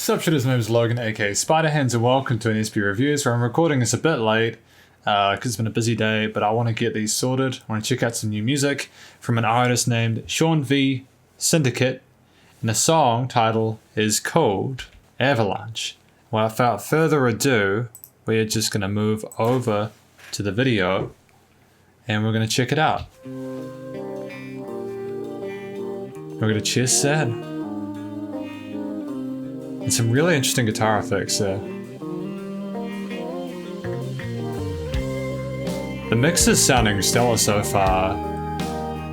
Sup shitters, my name is Logan aka Spiderhands and welcome to an SB Reviews where I'm recording this a bit late because it's been a busy day, but I want to get these sorted. I want to check out some new music from an artist named Sean V. Syndicate, and the song title is called Avalanche. Well, without further ado, we're just going to move over to the video and we're going to check it out. We're going to cheers sad. And some really interesting guitar effects there. The mix is sounding stellar so far.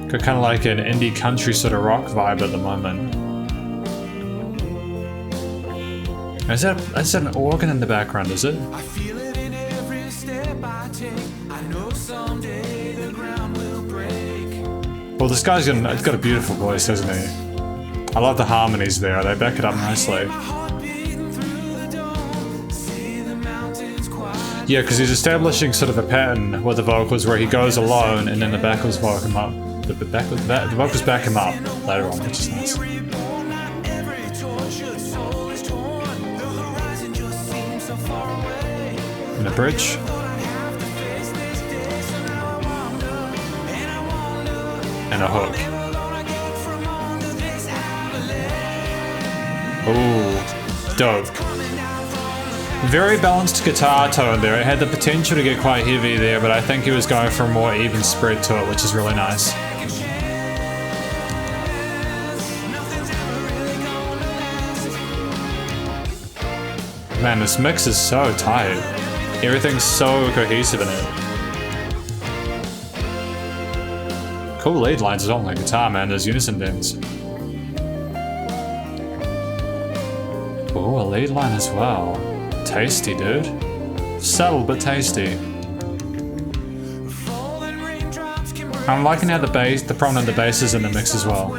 Got kind of like an indie country sort of rock vibe at the moment. Is that an organ in the background, is it? I feel it in every step I take. I know someday the ground will break. Well, this guy's got a beautiful voice, hasn't he? I love the harmonies there, they back it up nicely. Yeah, because he's establishing sort of a pattern with the vocals where he goes alone and then the vocals back him up. The vocals back him up later on, which is nice. And a bridge. And a hook. Ooh, dope. Very balanced guitar tone there. It had the potential to get quite heavy there, but I think he was going for a more even spread to it, which is really nice. Man, this mix is so tight. Everything's so cohesive in it. Cool lead lines on the guitar, man. Those unison bends. Ooh, a lead line as well. Tasty, dude. Subtle but tasty. I'm liking how the prominent the bass is in the mix as well.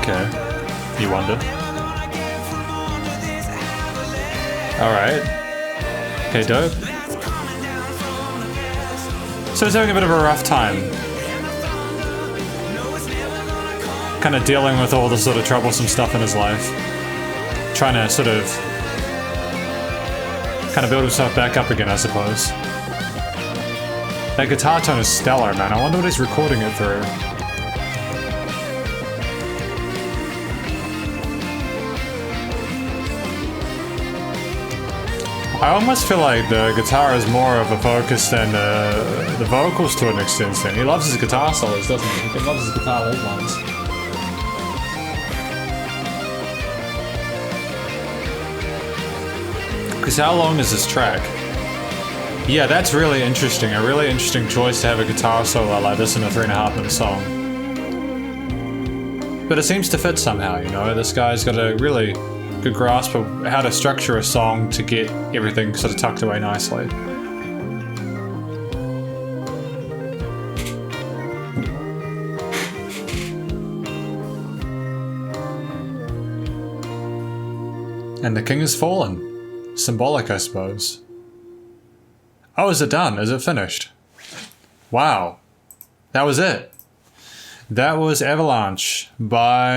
Okay, you wonder. Alright. Okay, dope. So he's having a bit of a rough time. Kind of dealing with all the sort of troublesome stuff in his life. Trying to sort of kind of build himself back up again, I suppose. That guitar tone is stellar, man. I wonder what he's recording it through. I almost feel like the guitar is more of a focus than the vocals to an extent. He loves his guitar solos, doesn't he? He loves his guitar lead lines. Because how long is this track? Yeah, that's really interesting. A really interesting choice to have a guitar solo like this in a 3.5-minute song. But it seems to fit somehow, you know? This guy's got a really good grasp of how to structure a song to get everything sort of tucked away nicely. And the king has fallen. Symbolic, I suppose. Oh, is it done? Is it finished? Wow. That was it. That was Avalanche by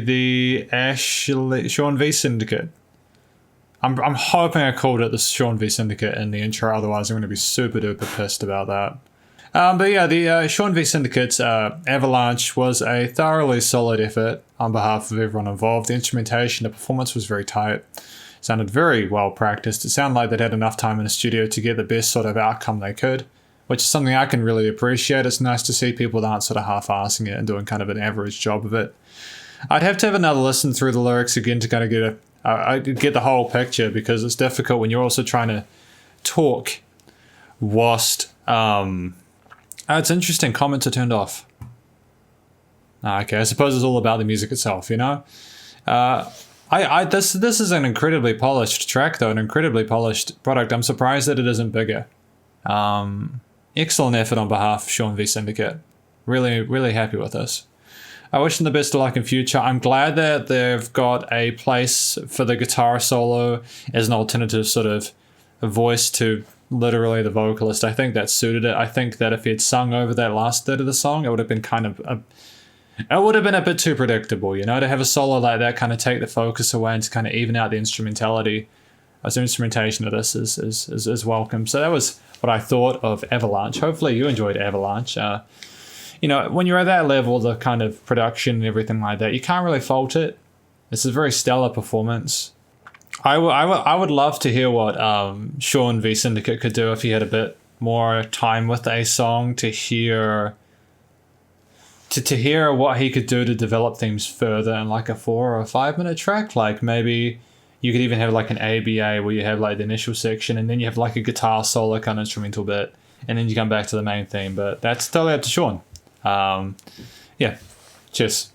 the Sean V. Syndicate. I'm hoping I called it the Sean V. Syndicate in the intro, otherwise I'm going to be super duper pissed about that. But yeah, the Sean V. Syndicate's Avalanche was a thoroughly solid effort on behalf of everyone involved. The instrumentation, the performance was very tight. Sounded very well practiced. It sounded like they'd had enough time in the studio to get the best sort of outcome they could, which is something I can really appreciate. It's nice to see people that aren't sort of half-assing it and doing kind of an average job of it. I'd have to have another listen through the lyrics again to kind of get the whole picture, because it's difficult when you're also trying to talk whilst... it's interesting, comments are turned off. Okay, I suppose it's all about the music itself, you know? This is an incredibly polished track though, an incredibly polished product. I'm surprised that it isn't bigger. Excellent effort on behalf of Sean V Syndicate. Really, really happy with this. I wish them the best of luck in future. I'm glad that they've got a place for the guitar solo as an alternative sort of voice to literally the vocalist. I think that suited it. I think that if he had sung over that last third of the song, it would have been kind of it would have been a bit too predictable, you know, to have a solo like that kind of take the focus away and to kind of even out the instrumentality. As instrumentation of this is welcome. So that was what I thought of Avalanche. Hopefully you enjoyed Avalanche. You know, when you're at that level, the kind of production and everything like that, you can't really fault it. It's a very stellar performance. I would love to hear what Sean V Syndicate could do if he had a bit more time with a song to hear what he could do to develop themes further in like a 4 or 5 minute track. Like maybe you could even have like an ABA where you have like the initial section and then you have like a guitar solo kind of instrumental bit and then you come back to the main theme. But that's totally up to Sean. Yeah, cheers.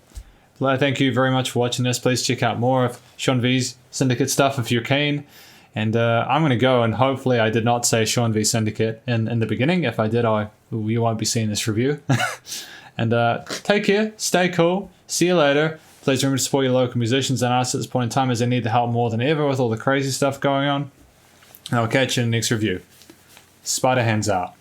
Thank you very much for watching this. Please check out more of Sean V's Syndicate stuff if you're keen. And I'm going to go, and hopefully I did not say Sean V Syndicate in the beginning. If I did, you won't be seeing this review. And take care, stay cool, see you later. Please remember to support your local musicians and artists at this point in time as they need the help more than ever with all the crazy stuff going on. And I'll catch you in the next review. Spiderhands out.